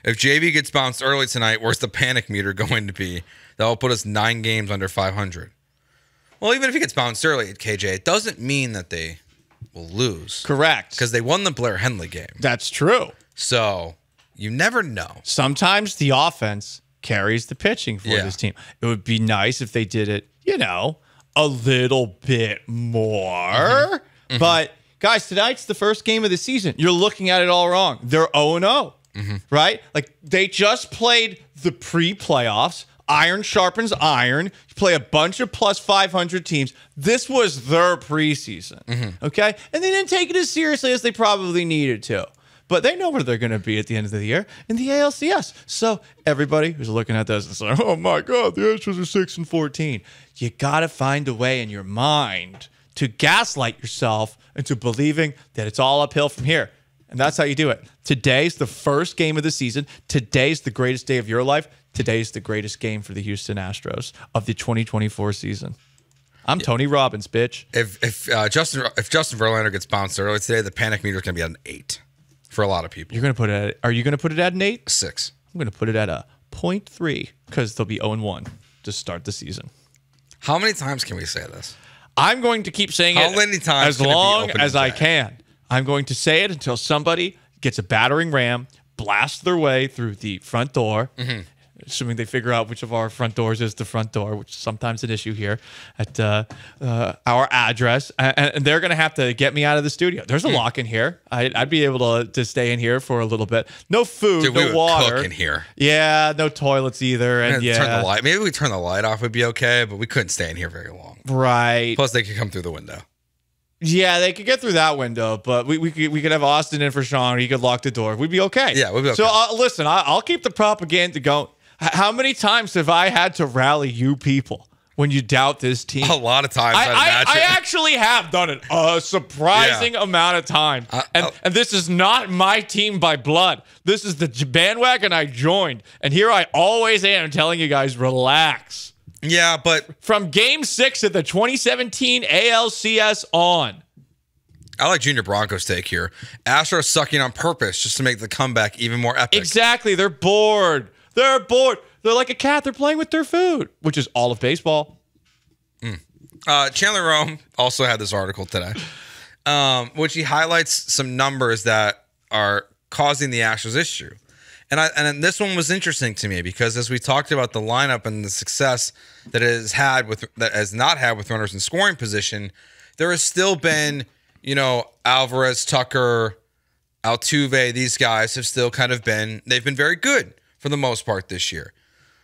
If JV gets bounced early tonight, where's the panic meter going to be? That will put us 9 games under 500. Well, even if he gets bounced early at KJ, it doesn't mean that they will lose. Correct. Because they won the Blair Henley game. That's true. So you never know. Sometimes the offense carries the pitching for this team. It would be nice if they did it, a little bit more. But, guys, tonight's the first game of the season. You're looking at it all wrong. They're 0-0, right? Like, they just played the pre-playoffs. Iron sharpens iron. You play a bunch of plus 500 teams. This was their preseason, okay? And they didn't take it as seriously as they probably needed to. But they know where they're going to be at the end of the year in the ALCS. So everybody who's looking at this and saying, oh, my God, the Astros are 6-14. You got to find a way in your mind to gaslight yourself into believing that it's all uphill from here. And that's how you do it. Today's the first game of the season. Today's the greatest day of your life. Today's the greatest game for the Houston Astros of the 2024 season. I'm Tony Robbins, bitch. If Justin Verlander gets bounced early today, the panic meter is going to be at an 8 for a lot of people. Are you going to put it at an 8? 6. I'm going to put it at a 0.3 because they'll be 0-1 to start the season. How many times can we say this? I'm going to keep saying How many times as long as I can. I'm going to say it until somebody gets a battering ram, blasts their way through the front door, assuming they figure out which of our front doors is the front door, which is sometimes an issue here at our address. And they're going to have to get me out of the studio. There's a lock in here. I'd be able to stay in here for a little bit. No food, Dude, no water. Cook in here. Yeah, no toilets either. And turn the light. Maybe we turn the light off would be okay, but we couldn't stay in here very long. Right. Plus, they could come through the window. Yeah, they could get through that window, but we could have Austin in for Sean. He could lock the door. We'd be okay. Yeah, we'd be okay. So listen, I'll keep the propaganda going. How many times have I had to rally you people when you doubt this team? A lot of times. I actually have done it a surprising amount of time. And this is not my team by blood. This is the bandwagon I joined. And here I always am telling you guys, relax. Yeah, but from Game 6 of the 2017 ALCS on. I like Junior Bronco's take here. Astros sucking on purpose just to make the comeback even more epic. Exactly. They're bored. They're bored. They're like a cat. They're playing with their food, which is all of baseball. Chandler Rome also had this article today, which he highlights some numbers that are causing the Astros issue. And this one was interesting to me because as we talked about the lineup and the success that it has not had with runners in scoring position, there has still been, Alvarez, Tucker, Altuve, these guys have still they've been very good for the most part this year.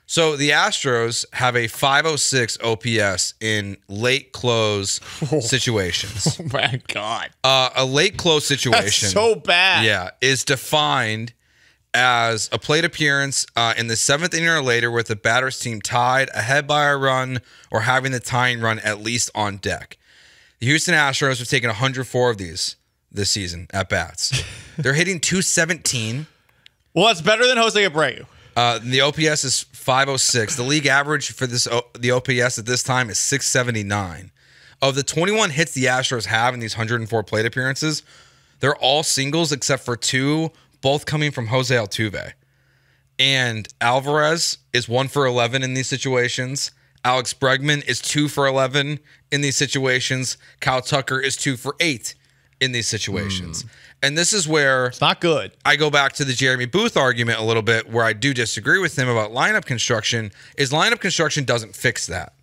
So the Astros have a 506 OPS in late close situations. Oh my God. A late close situation. That's so bad. Yeah, is defined as a plate appearance in the 7th inning or later with the batter's team tied, ahead by a run, or having the tying run at least on deck. The Houston Astros have taken 104 of these this season at bats. They're hitting 217. Well, that's better than Jose Abreu. The OPS is 506. The league average for the OPS at this time is 679. Of the 21 hits the Astros have in these 104 plate appearances, they're all singles except for 2, both coming from Jose Altuve. And Alvarez is 1 for 11 in these situations. Alex Bregman is 2 for 11 in these situations. Kyle Tucker is 2 for 8 in these situations. And this is where it's not good. I go back to the Jeremy Booth argument a little bit, where I do disagree with him about lineup construction. Is lineup construction doesn't fix that.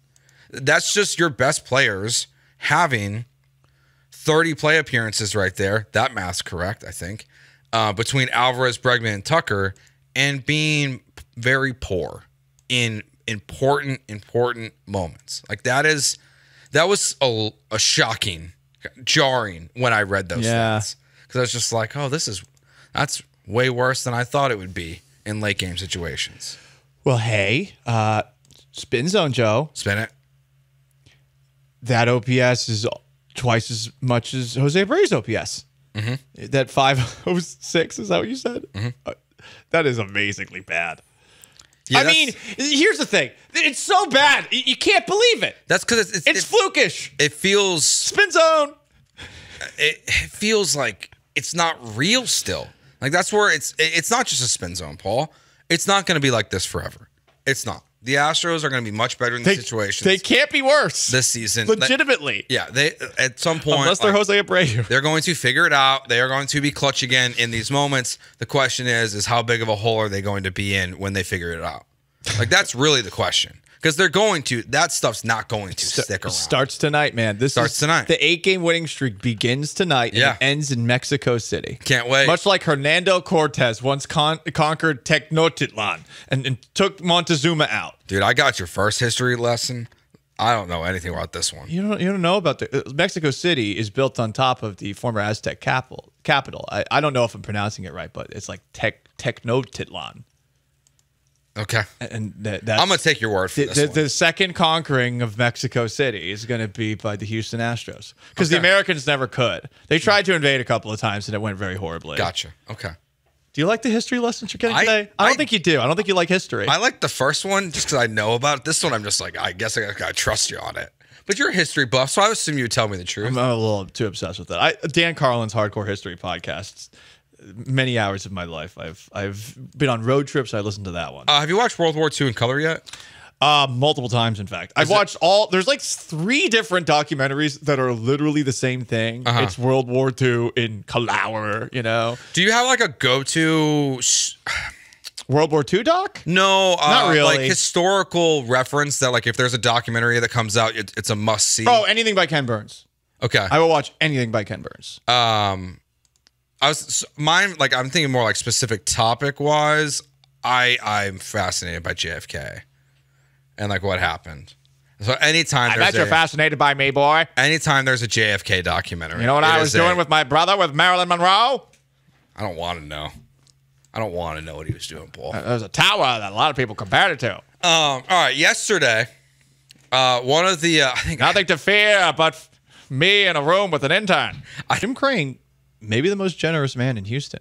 That's just your best players having 30 play appearances right there. That math's correct, I think, between Alvarez, Bregman, and Tucker, and being very poor in important moments. Like that was a shocking, jarring when I read those things. Because I was just like, oh, that's way worse than I thought it would be in late game situations. Well, hey, spin zone, Joe. Spin it. That OPS is twice as much as Jose Abreu's OPS. That 506, is that what you said? That is amazingly bad. Yeah, I mean, here's the thing. It's so bad. You can't believe it. That's because it's flukish. It feels... Spin zone. It feels like it's not real still. Like that's where it's not just a spin zone, Paul. It's not going to be like this forever. It's not. The Astros are going to be much better in these situations. They can't be worse this season. Legitimately. They at some point, unless they're Jose Abreu, they're going to figure it out. They are going to be clutch again in these moments. The question is how big of a hole are they going to be in when they figure it out? Like that's really the question. Because they're going to, that stuff's not going to stick around. Starts tonight, man. This starts tonight. The 8-game winning streak begins tonight and it ends in Mexico City. Can't wait. Much like Hernando Cortez once conquered Tecnotitlan and took Montezuma out. Dude, I got your first history lesson. I don't know anything about this one. You don't know about Mexico City is built on top of the former Aztec capital. I don't know if I'm pronouncing it right, but it's like Tecnotitlan. Okay. And that's, I'm going to take your word for this one. The second conquering of Mexico City is going to be by the Houston Astros. Because the Americans never could. They tried to invade a couple of times and it went very horribly. Gotcha. Okay. Do you like the history lessons you're getting today? I don't think you do. I don't think you like history. I like the first one just because I know about it. This one, I'm just like, I guess I got to trust you on it. But you're a history buff, so I assume you would tell me the truth. I'm a little too obsessed with that. Dan Carlin's Hardcore History podcasts. Many hours of my life. I've been on road trips. I listened to that one. Have you watched World War II in color yet? Multiple times, in fact. I've watched there's like 3 different documentaries that are literally the same thing. It's World War II in color, you know? Do you have like a go-to... World War II doc? No, not really. Like historical reference that like if there's a documentary that comes out, it's a must-see? Oh, anything by Ken Burns. Okay. I will watch anything by Ken Burns. I'm thinking more like specific topic wise. I'm fascinated by JFK and like what happened. So anytime I bet you're fascinated by me, boy. Anytime there's a JFK documentary, you know what I was doing with my brother with Marilyn Monroe? I don't want to know. I don't want to know what he was doing, Paul. There's a tower that a lot of people compared it to. All right, yesterday, one of the I think nothing to fear but me in a room with an intern. Jim Crane. Maybe the most generous man in Houston.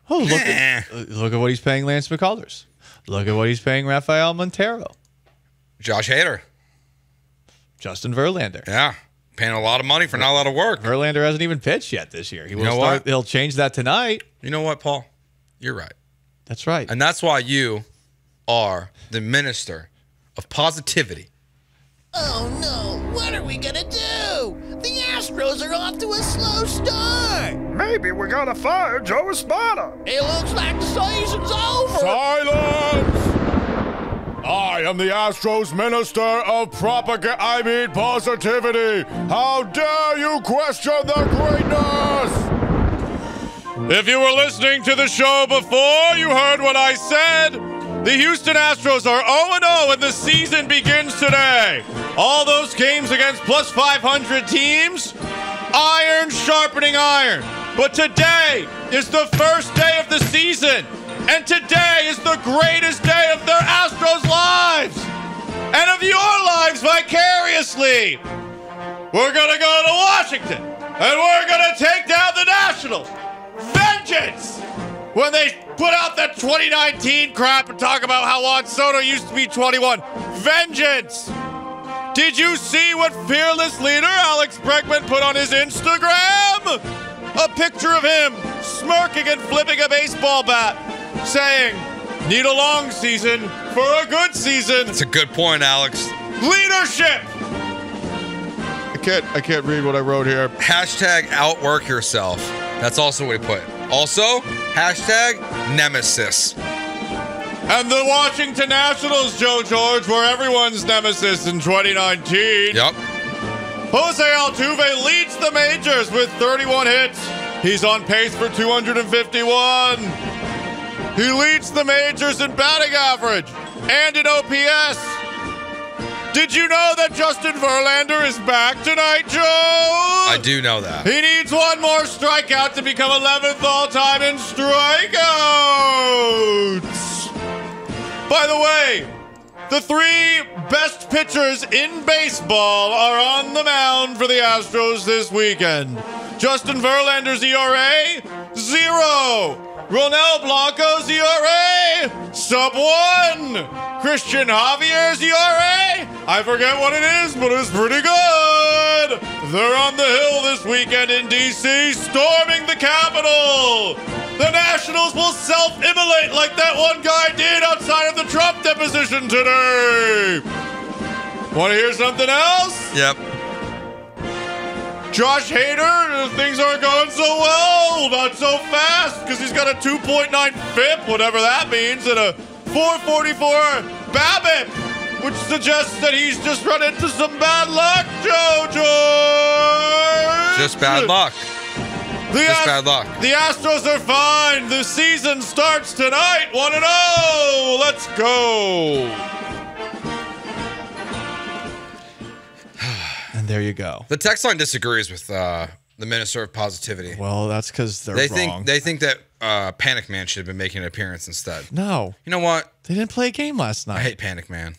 Oh, look at what he's paying Lance McCullers. Look at what he's paying Rafael Montero. Josh Hader. Justin Verlander. Yeah. Paying a lot of money for not a lot of work. Verlander hasn't even pitched yet this year. He'll change that tonight. You know what, Paul? You're right. That's right. And that's why you are the minister of positivity. Oh no, what are we gonna do? The Astros are off to a slow start. Maybe we gotta fire Joe Espada. It looks like the season's over. Silence! I am the Astros minister of positivity. How dare you question the greatness? If you were listening to the show before, you heard what I said. The Houston Astros are 0-0 and the season begins today. All those games against plus 500 teams, iron sharpening iron. But today is the first day of the season, and today is the greatest day of their Astros lives and of your lives vicariously. We're going to go to Washington, and we're going to take down the Nationals. Vengeance! When they put out that 2019 crap and talk about how Juan Soto used to be 21. Vengeance! Did you see what fearless leader Alex Bregman put on his Instagram? A picture of him smirking and flipping a baseball bat, saying, need a long season for a good season. That's a good point, Alex. Leadership! I can't read what I wrote here. Hashtag outwork yourself. That's also what he put. Also, hashtag nemesis. And the Washington Nationals, Joe George, were everyone's nemesis in 2019. Yep. Jose Altuve leads the majors with 31 hits. He's on pace for 251. He leads the majors in batting average and in OPS. Did you know that Justin Verlander is back tonight, Joe? I do know that. He needs one more strikeout to become 11th all-time in strikeouts. By the way, the 3 best pitchers in baseball are on the mound for the Astros this weekend. Justin Verlander's ERA, 0. Ronel Blanco's ERA, sub-1. Christian Javier's ERA, I forget what it is, but it's pretty good. They're on the Hill this weekend in D.C., storming the Capitol. The Nationals will self-immolate like that one guy did outside of the Trump deposition today. Want to hear something else? Yep. Josh Hader, things aren't going so well, not so fast, because he's got a 2.9 FIP, whatever that means, and a 444 BABIP, which suggests that he's just run into some bad luck, Joe George. Just bad luck. Just bad luck. The Astros are fine. The season starts tonight. 1-0. Let's go. And there you go. The text line disagrees with the Minister of Positivity. Well, that's because they're wrong. They think that Panic Man should have been making an appearance instead. No. You know what? They didn't play a game last night. I hate Panic Man.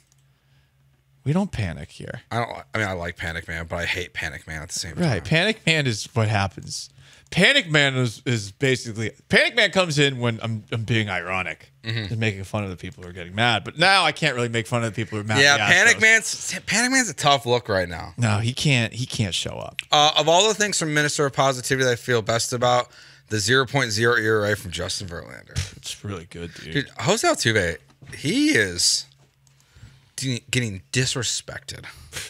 We don't panic here. I like Panic Man, but I hate Panic Man at the same time. Right. Panic Man is what happens. Panic Man is basically Panic Man comes in when I'm being ironic and making fun of the people who are getting mad. But now I can't really make fun of the people who are mad. Yeah, at the Astros. Panic Man's a tough look right now. No, he can't show up. Of all the things from Minister of Positivity that I feel best about, the 0.0 ERA from Justin Verlander. It's really good, dude. Dude, Jose Altuve, he is getting disrespected.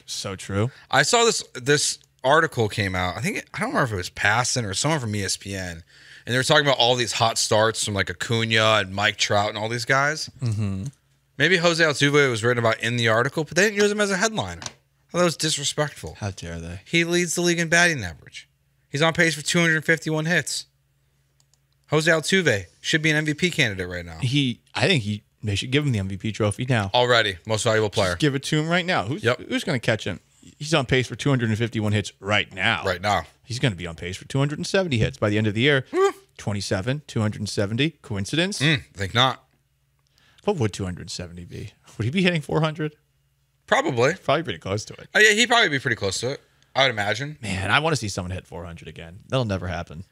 So true. I saw this article came out. I don't remember if it was Passon or someone from ESPN, and they were talking about all these hot starts from like Acuna and Mike Trout and all these guys. Mm-hmm. Maybe Jose Altuve was written about in the article, but they didn't use him as a headliner. I thought that was disrespectful. How dare they? He leads the league in batting average. He's on pace for 251 hits. Jose Altuve should be an MVP candidate right now. I think they should give him the MVP trophy now. Already, most valuable player. Just give it to him right now. Who's going to catch him? He's on pace for 251 hits right now. Right now. He's going to be on pace for 270 hits by the end of the year. 27, 270. Coincidence? Think not. What would 270 be? Would he be hitting 400? Probably pretty close to it. Yeah, he'd probably be pretty close to it, I would imagine. Man, I want to see someone hit 400 again. That'll never happen.